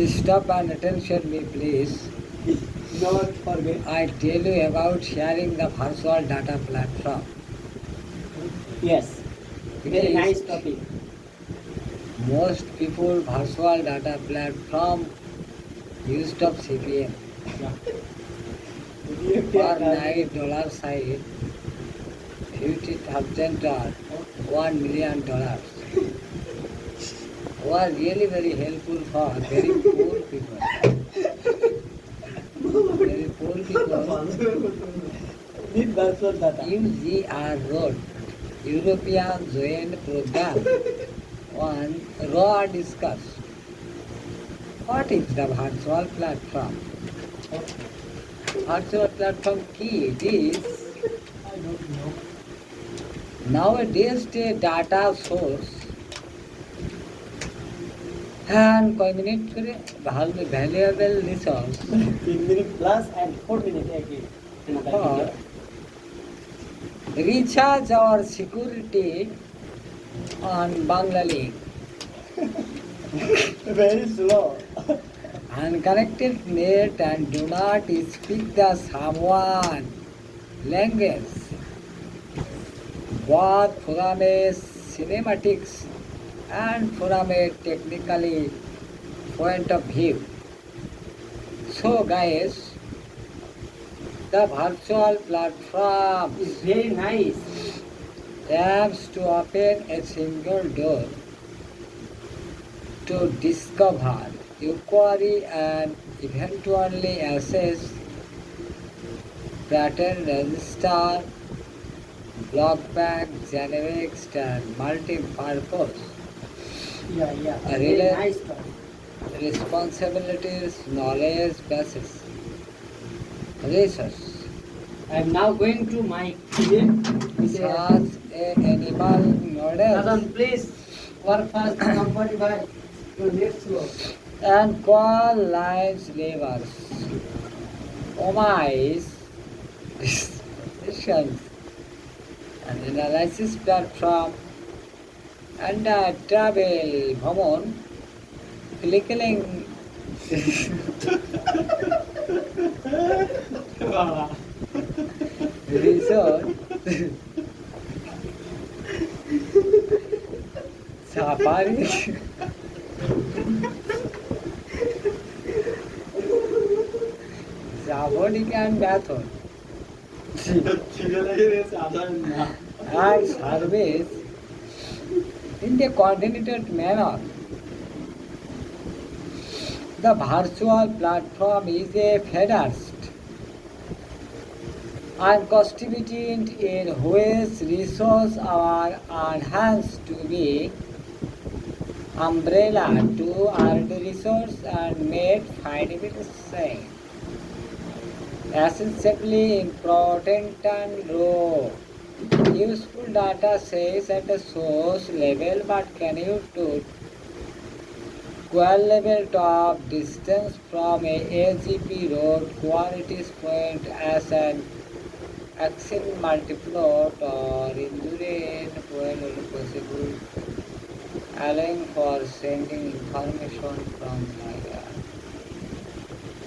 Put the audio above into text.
Stop and attention me please. Not forget. I tell you about sharing the virtual data platform. Yes. It Very is nice topic. most people virtual data platform used of CPM per night dollar side $50,000 or $1 million was really very helpful for very poor people. Very poor people Need virtual data. UGR wrote European Joint Program on raw discuss what is the virtual platform. Virtual platform key it is I don't know. nowadays the data source and communicate करे valuable resource 3 minutes plus and 4 minutes again. Another for video. recharge or security on Banglalink. Very slow. Unconnected net and do not speak the someone language. Both from a cinematics and from a technically point of view. So guys, the virtual platform It's very nice. aims to open a single door to discover, inquiry and eventually assess pattern register, block back, generics and multi-purpose Yeah. A Very relay- nice topic. responsibilities, knowledge basis, research. I am now going to my kitchen. Such a animal model Rajan, please work fast. Comfort by your next floor. and call lines levers, omise, decisions, and analysis platform, and travel ভ্রমণ clicking resort safari Zabonic and Bathon and service in a coordinated manner. The virtual platform is a first and constituent in which resources are enhanced to be umbrella to earn resource and made findable same. Essentially important and raw. Useful data says at the source level but can you to qual level of distance from a AGP road qualities point as an action multiplot or endurance when possible allowing for sending information from my